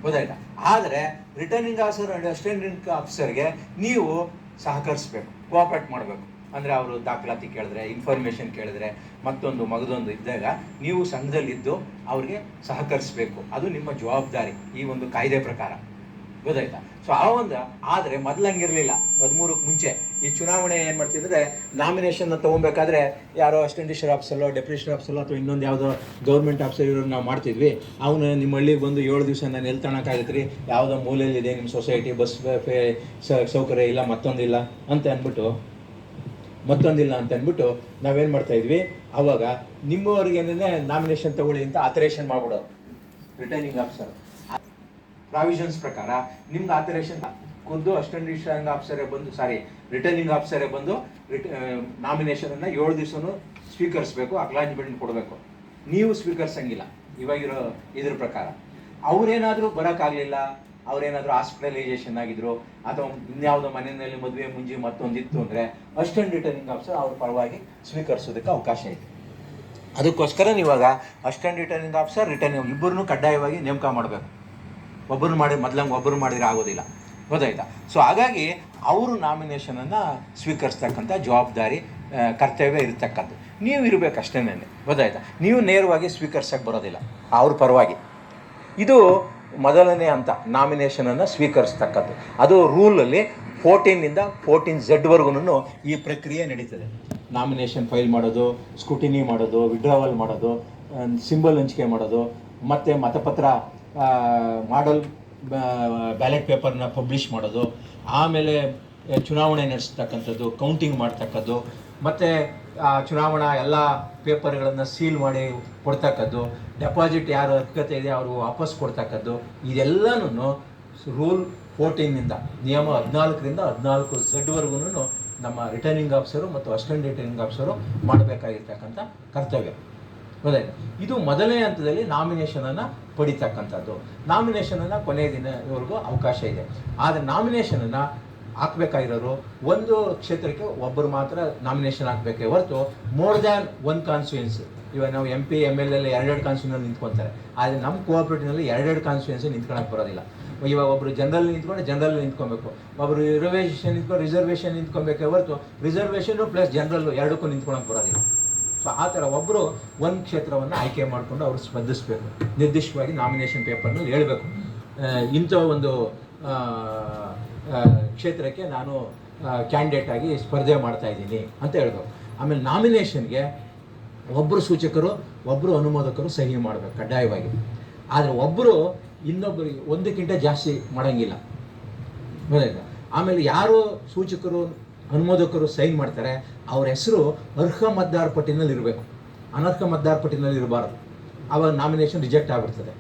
ಗೊತ್ತಾಯ್ತಾ? ಆದರೆ ರಿಟರ್ನಿಂಗ್ ಆಫೀಸರ್ ಆ್ಯಂಡ್ ಅಸಿಸ್ಟೆಂಟ್ ಆಫೀಸರ್ಗೆ ನೀವು ಸಹಕರಿಸಬೇಕು, ಕೋಆಪ್ರೇಟ್ ಮಾಡಬೇಕು. ಅಂದರೆ ಅವರು ದಾಖಲಾತಿ ಕೇಳಿದ್ರೆ, ಇನ್ಫಾರ್ಮೇಷನ್ ಕೇಳಿದ್ರೆ, ಮತ್ತೊಂದು ಮಗದೊಂದು ಇದ್ದಾಗ ನೀವು ಸಂಘದಲ್ಲಿದ್ದು ಅವ್ರಿಗೆ ಸಹಕರಿಸಬೇಕು. ಅದು ನಿಮ್ಮ ಜವಾಬ್ದಾರಿ ಈ ಒಂದು ಕಾಯ್ದೆ ಪ್ರಕಾರ. ಗೊತ್ತಾಯ್ತಾ? ಸೊ ಆ ಒಂದು ಆದರೆ ಮೊದಲಂಗಿರಲಿಲ್ಲ. 13ಕ್ಕೆ ಮುಂಚೆ ಈ ಚುನಾವಣೆ ಏನು ಮಾಡ್ತಿದ್ರೆ, ನಾಮಿನೇಷನ್ನ ತೊಗೊಬೇಕಾದ್ರೆ ಯಾರೋ ಅಸಿಸ್ಟೆಂಟ್ ಆಫೀಸಲ್ಲೋ, ಡೆಪ್ಯೂಟಿ ಆಫೀಸಲ್ಲೋ ಅಥವಾ ಇನ್ನೊಂದು ಯಾವುದೋ ಗೌರ್ಮೆಂಟ್ ಆಫೀಸರ್ ಇರೋರು ನಾವು ಮಾಡ್ತಿದ್ವಿ. ಅವನು ನಿಮ್ಮ ಹಳ್ಳಿಗೆ ಬಂದು 7 ದಿವಸ ನಾನು ಎಲ್ಲಿ ತಗೊಳಕ್ಕಾಗತ್ತೆ ರೀ, ಯಾವುದೋ ಮೂಲೆಯಲ್ಲಿದೆ ನಿಮ್ಮ ಸೊಸೈಟಿ, ಬಸ್ ಸೌಕರ್ಯ ಇಲ್ಲ, ಮತ್ತೊಂದಿಲ್ಲ ಅಂತ ಅಂದ್ಬಿಟ್ಟು ನಾವೇನು ಮಾಡ್ತಾಯಿದ್ವಿ, ಆವಾಗ ನಿಮ್ಮವ್ರಿಗೇನೇ ನಾಮಿನೇಷನ್ ತಗೊಳ್ಳಿ ಅಂತ ಆಥರೈಸೇಷನ್ ಮಾಡ್ಬಿಡೋದು ರಿಟರ್ನಿಂಗ್ ಆಫೀಸರ್. ಪ್ರಾವಿಷನ್ಸ್ ಪ್ರಕಾರ ನಿಮ್ಗೆ ಆಥರೈಸೇಷನ್ ಖುದ್ದು ಅಸಿಸ್ಟೆಂಟ್ ಆಫೀಸರೇ ಬಂದು ರಿಟರ್ನಿಂಗ್ ಆಫೀಸರೇ ಬಂದು ನಾಮಿನೇಷನನ್ನು 7 ದಿವಸನೂ ಸ್ವೀಕರಿಸಬೇಕು, ಅಕ್ನಾಲಜ್ಮೆಂಟ್ ಕೊಡಬೇಕು. ನೀವು ಸ್ವೀಕರಿಸಂಗಿಲ್ಲ ಇವಾಗಿರೋ ಇದ್ರ ಪ್ರಕಾರ. ಅವರೇನಾದರೂ ಬರೋಕ್ಕಾಗಲಿಲ್ಲ, ಅವರೇನಾದರೂ ಹಾಸ್ಪಿಟಲೈಸೇಷನ್ ಆಗಿದ್ರು ಅಥವಾ ಇನ್ಯಾವುದೋ ಮನೆಯಲ್ಲಿ ಮದುವೆ ಮುಂಜಿ ಮತ್ತೊಂದಿತ್ತು ಅಂದರೆ ಅಸಿಸ್ಟೆಂಟ್ ರಿಟರ್ನಿಂಗ್ ಆಫೀಸರ್ ಅವ್ರ ಪರವಾಗಿ ಸ್ವೀಕರಿಸೋದಕ್ಕೆ ಅವಕಾಶ ಇದೆ. ಅದಕ್ಕೋಸ್ಕರ ನೀವಾಗ ಅಸಿಸ್ಟೆಂಟ್ ರಿಟರ್ನಿಂಗ್ ಆಫೀಸರ್, ರಿಟರ್ನಿಂಗ್ ಇಬ್ಬರನ್ನೂ ಕಡ್ಡಾಯವಾಗಿ ನೇಮಕ ಮಾಡಬೇಕು. ಒಬ್ಬರು ಮಾಡಿದರೆ ಆಗೋದಿಲ್ಲ. ಗೊತ್ತಾಯ್ತಾ? ಸೊ ಹಾಗಾಗಿ ಅವರು ನಾಮಿನೇಷನನ್ನು ಸ್ವೀಕರಿಸ್ತಕ್ಕಂಥ ಜವಾಬ್ದಾರಿ, ಕರ್ತವ್ಯ ಇರತಕ್ಕದ್ದು ನೀವು ಇರಬೇಕಷ್ಟೇನೆ. ಗೊತ್ತಾಯ್ತಾ? ನೀವು ನೇರವಾಗಿ ಸ್ವೀಕರಿಸೋಕ್ಕೆ ಬರೋದಿಲ್ಲ ಅವ್ರ ಪರವಾಗಿ. ಇದು ಮೊದಲನೇ ಹಂತ, ನಾಮಿನೇಷನನ್ನು ಸ್ವೀಕರಿಸ್ತಕ್ಕದ್ದು. ಅದು ರೂಲಲ್ಲಿ 14 14Z ಈ ಪ್ರಕ್ರಿಯೆ ನಡೀತದೆ. ನಾಮಿನೇಷನ್ ಫೈಲ್ ಮಾಡೋದು, ಸ್ಕ್ರೂಟಿನಿ ಮಾಡೋದು, ವಿಡ್ರಾವಲ್ ಮಾಡೋದು, ಸಿಂಬಲ್ ಹಂಚಿಕೆ ಮಾಡೋದು, ಮತ್ತು ಮತಪತ್ರ ಮಾಡಲ್ ಬ್ಯಾಲೆಟ್ ಪೇಪರ್ನ ಪಬ್ಲಿಷ್ ಮಾಡೋದು, ಆಮೇಲೆ ಚುನಾವಣೆ ನಡೆಸ್ತಕ್ಕಂಥದ್ದು, ಕೌಂಟಿಂಗ್ ಮಾಡ್ತಕ್ಕದ್ದು, ಮತ್ತು ಚುನಾವಣಾ ಎಲ್ಲ ಪೇಪರ್ಗಳನ್ನು ಸೀಲ್ ಮಾಡಿ ಕೊಡ್ತಕ್ಕದ್ದು, ಡೆಪಾಸಿಟ್ ಯಾರು ಅರ್ಹತೆ ಇದೆ ಅವ್ರಿಗೆ ವಾಪಸ್ ಕೊಡ್ತಕ್ಕದ್ದು, ಇದೆಲ್ಲನೂ ರೂಲ್ 14 ನಿಯಮ 14 14Z ನಮ್ಮ ರಿಟರ್ನಿಂಗ್ ಆಫೀಸರು ಮತ್ತು ಅಸಿಸ್ಟೆಂಟ್ ರಿಟರ್ನಿಂಗ್ ಆಫೀಸರು ಮಾಡಬೇಕಾಗಿರ್ತಕ್ಕಂಥ ಕರ್ತವ್ಯ. ಗೊತ್ತಾಯ್ತು? ಇದು ಮೊದಲನೇ ಹಂತದಲ್ಲಿ ನಾಮಿನೇಷನನ್ನು ಪಡಿತಕ್ಕಂಥದ್ದು. ನಾಮಿನೇಷನನ್ನು ಕೊನೆಯ ದಿನವರೆಗೂ ಅವಕಾಶ ಇದೆ. ಆದರೆ ನಾಮಿನೇಷನನ್ನು ಹಾಕಬೇಕಾಗಿರೋರು ಒಂದು ಕ್ಷೇತ್ರಕ್ಕೆ ಒಬ್ಬರು ಮಾತ್ರ ನಾಮಿನೇಷನ್ ಹಾಕಬೇಕೇ ಹೊರತು ಮೋರ್ ದ್ಯಾನ್ 1 ಕಾನ್ಸ್ಟಿಟ್ಯೂನ್ಸಿ. ಇವಾಗ ನಾವು MP ML ಎರಡು ಕಾನ್ಸ್ಟಿಟ್ಯೂನ್ಸಿನಲ್ಲಿ ನಿಂತ್ಕೊತಾರೆ. ಆದರೆ ನಮ್ಮ ಕೋಆಪ್ರೇಟಿವ್ನಲ್ಲಿ 2 ಕಾನ್ಸ್ಟಿಟ್ಯೂನ್ಸಿ ನಿಂತ್ಕೊಳಕ್ಕೆ ಬರೋದಿಲ್ಲ. ಇವಾಗ ಒಬ್ಬರು ಜನರಲ್ ನಿಂತ್ಕೊಬೇಕು, ಒಬ್ಬರು ರಿಸರ್ವೇಷನ್ ನಿಂತ್ಕೊಬೇಕೇ ಹೊರತು ರಿಸರ್ವೇಷನ್ನು ಪ್ಲಸ್ ಜನರಲ್ಲು ಎರಡಕ್ಕೂ ನಿಂತ್ಕೊಳಕ್ಕೆ ಬರೋದಿಲ್ಲ. ಸೊ ಆ ಥರ ಒಬ್ಬರು ಒಂದು ಕ್ಷೇತ್ರವನ್ನು ಆಯ್ಕೆ ಮಾಡಿಕೊಂಡು ಅವರು ಸ್ಪರ್ಧಿಸಬೇಕು. ನಿರ್ದಿಷ್ಟವಾಗಿ ನಾಮಿನೇಷನ್ ಪೇಪರ್ನಲ್ಲಿ ಹೇಳಬೇಕು, ಇಂಥ ಒಂದು ಕ್ಷೇತ್ರಕ್ಕೆ ನಾನು ಕ್ಯಾಂಡಿಡೇಟ್ ಆಗಿ ಸ್ಪರ್ಧೆ ಮಾಡ್ತಾಯಿದ್ದೀನಿ ಅಂತ ಹೇಳ್ಬೇಕು. ಆಮೇಲೆ ನಾಮಿನೇಷನ್ಗೆ ಒಬ್ಬರು ಸೂಚಕರು, ಒಬ್ಬರು ಅನುಮೋದಕರು ಸಹಿ ಮಾಡಬೇಕು ಕಡ್ಡಾಯವಾಗಿ. ಆದರೆ ಒಬ್ಬರು ಇನ್ನೊಬ್ಬರಿಗೆ ಒಂದಕ್ಕಿಂತ ಜಾಸ್ತಿ ಮಾಡೋಂಗಿಲ್ಲ. ಗೊತ್ತಾಯ್ತಾ? ಆಮೇಲೆ ಯಾರು ಸೂಚಕರು ಅನುಮೋದಕರು ಸೈನ್ ಮಾಡ್ತಾರೆ ಅವ್ರ ಹೆಸರು ಅರ್ಹ ಮತದಾರ ಪಟ್ಟಿನಲ್ಲಿ ಇರಬೇಕು, ಅನರ್ಹ ಮತದಾರ ಪಟ್ಟಿನಲ್ಲಿ ಇರಬಾರ್ದು. ಆವಾಗ ನಾಮಿನೇಷನ್ ರಿಜೆಕ್ಟ್ ಆಗಿಬಿಡ್ತದೆ.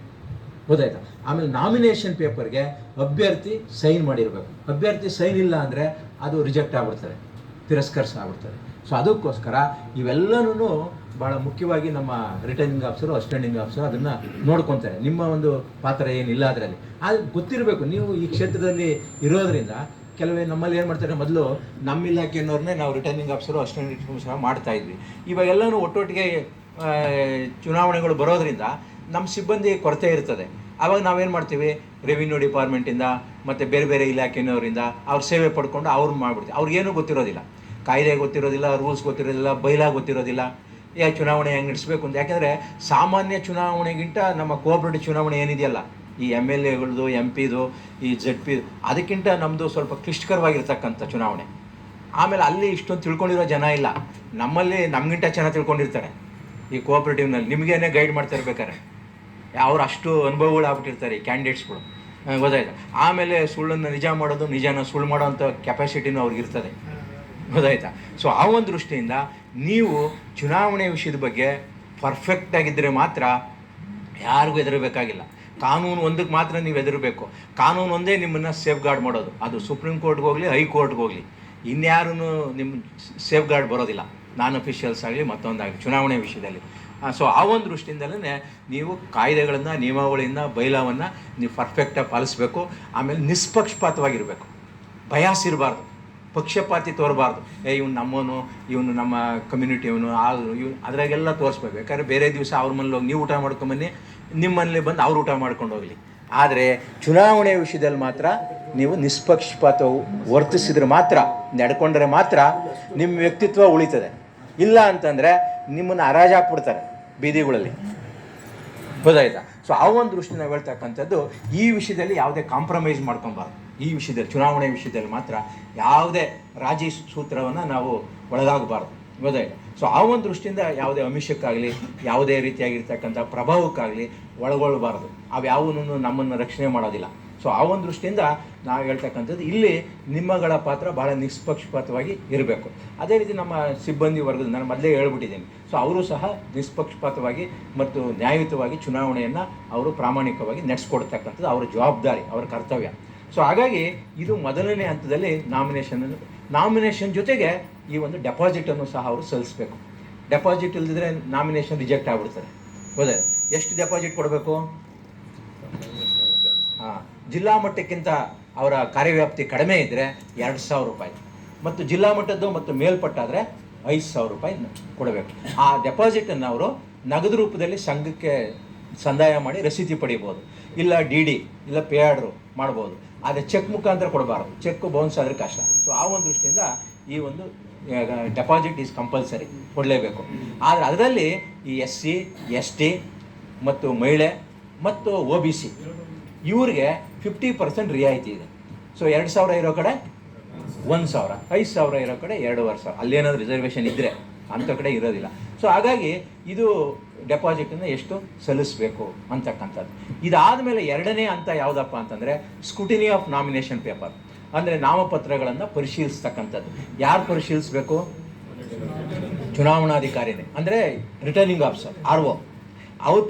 ಗೊತ್ತಾಯ್ತಾ? ಆಮೇಲೆ ನಾಮಿನೇಷನ್ ಪೇಪರ್ಗೆ ಅಭ್ಯರ್ಥಿ ಸೈನ್ ಮಾಡಿರಬೇಕು. ಅಭ್ಯರ್ಥಿ ಸೈನ್ ಇಲ್ಲ ಅಂದರೆ ಅದು ರಿಜೆಕ್ಟ್ ಆಗಿಬಿಡ್ತದೆ, ತಿರಸ್ಕರಿಸ ಆಗ್ಬಿಡ್ತದೆ. ಸೊ ಅದಕ್ಕೋಸ್ಕರ ಇವೆಲ್ಲನೂ ಭಾಳ ಮುಖ್ಯವಾಗಿ ನಮ್ಮ ರಿಟರ್ನಿಂಗ್ ಆಫೀಸರು, ಅಸಿಸ್ಟೆಂಟಿಂಗ್ ಆಫೀಸರು ಅದನ್ನು ನೋಡ್ಕೊತಾರೆ. ನಿಮ್ಮ ಒಂದು ಪಾತ್ರ ಏನಿಲ್ಲ ಅದರಲ್ಲಿ. ಅದು ಗೊತ್ತಿರಬೇಕು. ನೀವು ಈ ಕ್ಷೇತ್ರದಲ್ಲಿ ಇರೋದರಿಂದ ಕೆಲವೇ ನಮ್ಮಲ್ಲಿ ಏನು ಮಾಡ್ತಾರೆ, ಮೊದಲು ನಮ್ಮ ಇಲಾಖೆಯವ್ರನ್ನೇ ನಾವು ರಿಟರ್ನಿಂಗ್ ಆಫೀಸರು, ಅಸಿಸ್ಟೆಂಟ್ ಆಫೀಸರ್ ಮಾಡ್ತಾಯಿದ್ವಿ. ಇವಾಗೆಲ್ಲನೂ ಒಟ್ಟೊಟ್ಟಿಗೆ ಚುನಾವಣೆಗಳು ಬರೋದರಿಂದ ನಮ್ಮ ಸಿಬ್ಬಂದಿ ಕೊರತೆ ಇರ್ತದೆ. ಆವಾಗ ನಾವೇನು ಮಾಡ್ತೀವಿ, ರೆವಿನ್ಯೂ ಡಿಪಾರ್ಟ್ಮೆಂಟಿಂದ ಮತ್ತು ಬೇರೆ ಬೇರೆ ಇಲಾಖೆಯವರಿಂದ ಅವ್ರ ಸೇವೆ ಪಡ್ಕೊಂಡು ಅವ್ರು ಮಾಡ್ಬಿಡ್ತೀವಿ. ಅವ್ರಿಗೇನೂ ಗೊತ್ತಿರೋದಿಲ್ಲ, ಕಾಯ್ದೆ ಗೊತ್ತಿರೋದಿಲ್ಲ, ರೂಲ್ಸ್ ಗೊತ್ತಿರೋದಿಲ್ಲ, ಬೈಲಾ ಗೊತ್ತಿರೋದಿಲ್ಲ, ಚುನಾವಣೆ ಹೆಂಗೆ ನಡೆಸಬೇಕು ಅಂತ. ಯಾಕೆಂದರೆ ಸಾಮಾನ್ಯ ಚುನಾವಣೆಗಿಂತ ನಮ್ಮ ಕೋಆಪರೇಟಿವ್ ಚುನಾವಣೆ ಏನಿದೆಯಲ್ಲ, ಈ MLAಗಳದ್ದು, MP ದು, ಈ ZP, ಅದಕ್ಕಿಂತ ನಮ್ಮದು ಸ್ವಲ್ಪ ಕ್ಲಿಷ್ಟಕರವಾಗಿರ್ತಕ್ಕಂಥ ಚುನಾವಣೆ. ಆಮೇಲೆ ಅಲ್ಲಿ ಇಷ್ಟೊಂದು ತಿಳ್ಕೊಂಡಿರೋ ಜನ ಇಲ್ಲ. ನಮ್ಮಲ್ಲಿ ನಮಗಿಂತ ಚೆನ್ನಾಗಿ ತಿಳ್ಕೊಂಡಿರ್ತಾರೆ ಈ ಕೋಆಪರೇಟಿವ್ನಲ್ಲಿ. ನಿಮಗೇನೆ ಗೈಡ್ ಮಾಡ್ತಾ ಇರ್ಬೇಕಾರೆ ಅವ್ರು ಅಷ್ಟು ಅನುಭವಗಳು ಆಗ್ಬಿಟ್ಟಿರ್ತಾರೆ ಈ ಕ್ಯಾಂಡಿಡೇಟ್ಸ್ಗಳು, ಗೊತ್ತಾಯ್ತು. ಆಮೇಲೆ ಸುಳ್ಳನ್ನು ನಿಜ ಮಾಡೋದು, ನಿಜನ ಸುಳ್ಳು ಮಾಡೋ ಅಂಥ ಕೆಪಾಸಿಟಿನೂ ಅವ್ರಿಗಿರ್ತದೆ, ಗೊತ್ತಾಯ್ತಾ. ಸೊ ಆ ಒಂದು ದೃಷ್ಟಿಯಿಂದ ನೀವು ಚುನಾವಣೆ ವಿಷಯದ ಬಗ್ಗೆ ಪರ್ಫೆಕ್ಟಾಗಿದ್ದರೆ ಮಾತ್ರ ಯಾರಿಗೂ ಹೆದರಬೇಕಾಗಿಲ್ಲ. ಕಾನೂನು ಒಂದಕ್ಕೆ ಮಾತ್ರ ನೀವು ಹೆದರಬೇಕು. ಕಾನೂನು ಒಂದೇ ನಿಮ್ಮನ್ನು ಸೇಫ್ ಗಾರ್ಡ್ ಮಾಡೋದು. ಅದು ಸುಪ್ರೀಂ ಕೋರ್ಟ್ಗೆ ಹೋಗಲಿ, ಹೈಕೋರ್ಟ್ಗೆ ಹೋಗಲಿ, ಇನ್ಯಾರೂ ನಿಮ್ಮ ಸೇಫ್ ಗಾರ್ಡ್ ಬರೋದಿಲ್ಲ, ನಾನ್ ಅಫಿಷಿಯಲ್ಸ್ ಆಗಲಿ ಮತ್ತೊಂದಾಗಲಿ ಚುನಾವಣೆ ವಿಷಯದಲ್ಲಿ. ಸೊ ಆ ಒಂದು ದೃಷ್ಟಿಯಿಂದಲೇ ನೀವು ಕಾಯ್ದೆಗಳನ್ನು, ನಿಯಮಾವಳಿಯನ್ನು, ಬೈಲಾವನ್ನು ನೀವು ಪರ್ಫೆಕ್ಟಾಗಿ ಪಾಲಿಸಬೇಕು. ಆಮೇಲೆ ನಿಷ್ಪಕ್ಷಪಾತವಾಗಿರಬೇಕು, ಬಯಾಸ್ ಇರಬಾರ್ದು, ಪಕ್ಷಪಾತಿ ತೋರಬಾರ್ದು. ಇವನು ನಮ್ಮವನು, ಇವನು ನಮ್ಮ ಕಮ್ಯುನಿಟಿಯವನು, ಇವನು ಅದ್ರಾಗೆಲ್ಲ ತೋರಿಸ್ಬೇಕು. ಯಾಕಂದರೆ ಬೇರೆ ದಿವಸ ಅವ್ರ ಮನೇಲಿ ಹೋಗಿ ನೀವು ಊಟ ಮಾಡ್ಕೊಂಬನ್ನಿ, ನಿಮ್ಮ ಮನೇಲಿ ಬಂದು ಅವ್ರು ಊಟ ಮಾಡ್ಕೊಂಡು ಹೋಗಲಿ. ಆದರೆ ಚುನಾವಣೆ ವಿಷಯದಲ್ಲಿ ಮಾತ್ರ ನೀವು ನಿಷ್ಪಕ್ಷಪಾತ ವರ್ತಿಸಿದ್ರೆ ಮಾತ್ರ, ನಡ್ಕೊಂಡ್ರೆ ಮಾತ್ರ ನಿಮ್ಮ ವ್ಯಕ್ತಿತ್ವ ಉಳಿತದೆ. ಇಲ್ಲ ಅಂತಂದರೆ ನಿಮ್ಮನ್ನು ಹರಾಜಾಕ್ಬಿಡ್ತಾರೆ ಬೀದಿಗಳಲ್ಲಿ, ಗೊತ್ತಾಯ್ತಾ. ಸೊ ಆ ಒಂದು ದೃಷ್ಟಿ ನಾವು ಹೇಳ್ತಕ್ಕಂಥದ್ದು, ಈ ವಿಷಯದಲ್ಲಿ ಯಾವುದೇ ಕಾಂಪ್ರಮೈಸ್ ಮಾಡ್ಕೊಬಾರ್ದು. ಈ ವಿಷಯದಲ್ಲಿ, ಚುನಾವಣೆ ವಿಷಯದಲ್ಲಿ ಮಾತ್ರ ಯಾವುದೇ ರಾಜಿ ಸೂತ್ರವನ್ನು ನಾವು ಒಳಗಾಗಬಾರ್ದು, ಗೊತ್ತಾಯ್ತು. ಸೊ ಆ ಒಂದು ದೃಷ್ಟಿಯಿಂದ ಯಾವುದೇ ಅಮಿಷಕ್ಕಾಗಲಿ, ಯಾವುದೇ ರೀತಿಯಾಗಿರ್ತಕ್ಕಂಥ ಪ್ರಭಾವಕ್ಕಾಗಲಿ ಒಳಗೊಳ್ಳಬಾರ್ದು. ಅವ್ಯಾವೂ ನಮ್ಮನ್ನು ರಕ್ಷಣೆ ಮಾಡೋದಿಲ್ಲ. ಸೊ ಆ ಒಂದು ದೃಷ್ಟಿಯಿಂದ ನಾವು ಹೇಳ್ತಕ್ಕಂಥದ್ದು, ಇಲ್ಲಿ ನಿಮ್ಮಗಳ ಪಾತ್ರ ಭಾಳ ನಿಷ್ಪಕ್ಷಪಾತವಾಗಿ ಇರಬೇಕು. ಅದೇ ರೀತಿ ನಮ್ಮ ಸಿಬ್ಬಂದಿ ವರ್ಗದ, ನಾನು ಮೊದಲೇ ಹೇಳ್ಬಿಟ್ಟಿದ್ದೀನಿ. ಸೊ ಅವರು ಸಹ ನಿಷ್ಪಕ್ಷಪಾತವಾಗಿ ಮತ್ತು ನ್ಯಾಯಯುತವಾಗಿ ಚುನಾವಣೆಯನ್ನು ಅವರು ಪ್ರಾಮಾಣಿಕವಾಗಿ ನಡೆಸ್ಕೊಡ್ತಕ್ಕಂಥದ್ದು ಅವರ ಜವಾಬ್ದಾರಿ, ಅವರ ಕರ್ತವ್ಯ. ಸೊ ಹಾಗಾಗಿ ಇದು ಮೊದಲನೇ ಹಂತದಲ್ಲಿ ನಾಮಿನೇಷನ್ ಜೊತೆಗೆ ಈ ಒಂದು ಡೆಪಾಸಿಟನ್ನು ಸಹ ಅವರು ಸಲ್ಲಿಸಬೇಕು. ಡೆಪಾಸಿಟ್ ಇಲ್ಲದಿದ್ದರೆ ನಾಮಿನೇಷನ್ ರಿಜೆಕ್ಟ್ ಆಗಿಬಿಡ್ತಾರೆ, ಗೊತ್ತಾಯ್ತು. ಎಷ್ಟು ಡೆಪಾಸಿಟ್ ಕೊಡಬೇಕು? ಜಿಲ್ಲಾ ಮಟ್ಟಕ್ಕಿಂತ ಅವರ ಕಾರ್ಯವ್ಯಾಪ್ತಿ ಕಡಿಮೆ ಇದ್ದರೆ 2,000 ರೂಪಾಯಿ, ಮತ್ತು ಜಿಲ್ಲಾ ಮಟ್ಟದ್ದು ಮತ್ತು ಮೇಲ್ಪಟ್ಟಾದರೆ 5,000 ರೂಪಾಯಿ ಕೊಡಬೇಕು. ಆ ಡೆಪಾಸಿಟನ್ನು ಅವರು ನಗದು ರೂಪದಲ್ಲಿ ಸಂಘಕ್ಕೆ ಸಂದಾಯ ಮಾಡಿ ರಸೀದಿ ಪಡಿಬೋದು, ಇಲ್ಲ DD, ಇಲ್ಲ ಪೇ ಆರ್ಡ್ರು ಮಾಡ್ಬೋದು. ಆದರೆ ಚೆಕ್ ಮುಖಾಂತರ ಕೊಡಬಾರ್ದು, ಚೆಕ್ ಬೌನ್ಸ್ ಆದರೆ ಕಷ್ಟ. ಸೊ ಆ ಒಂದು ದೃಷ್ಟಿಯಿಂದ ಈ ಒಂದು ಡೆಪಾಸಿಟ್ ಈಸ್ ಕಂಪಲ್ಸರಿ, ಕೊಡಲೇಬೇಕು. ಆದರೆ ಅದರಲ್ಲಿ ಈ SC, ST ಮತ್ತು ಮಹಿಳೆ ಮತ್ತು OBC ಇವ್ರಿಗೆ 50% ರಿಯಾಯಿತಿ ಇದೆ. ಸೊ 2,000 ಇರೋ ಕಡೆ 1,000, 5,000 ಇರೋ ಕಡೆ 2,500, ಅಲ್ಲೇನಾದ್ರು ರಿಸರ್ವೇಷನ್ ಇದ್ದರೆ, ಅಂಥ ಕಡೆ ಇರೋದಿಲ್ಲ. ಸೊ ಹಾಗಾಗಿ ಇದು ಡೆಪಾಸಿಟನ್ನು ಎಷ್ಟು ಸಲ್ಲಿಸಬೇಕು ಅಂತಕ್ಕಂಥದ್ದು. ಇದಾದ ಮೇಲೆ ಎರಡನೇ ಹಂತ ಯಾವುದಪ್ಪ ಅಂತಂದರೆ ಸ್ಕ್ರೂಟಿನಿ ಆಫ್ ನಾಮಿನೇಷನ್ ಪೇಪರ್, ಅಂದರೆ ನಾಮಪತ್ರಗಳನ್ನು ಪರಿಶೀಲಿಸ್ತಕ್ಕಂಥದ್ದು. ಯಾರು ಪರಿಶೀಲಿಸಬೇಕು? ಚುನಾವಣಾಧಿಕಾರಿನೇ, ಅಂದರೆ ರಿಟರ್ನಿಂಗ್ ಆಫೀಸರ್, RO. ಅವ್ರು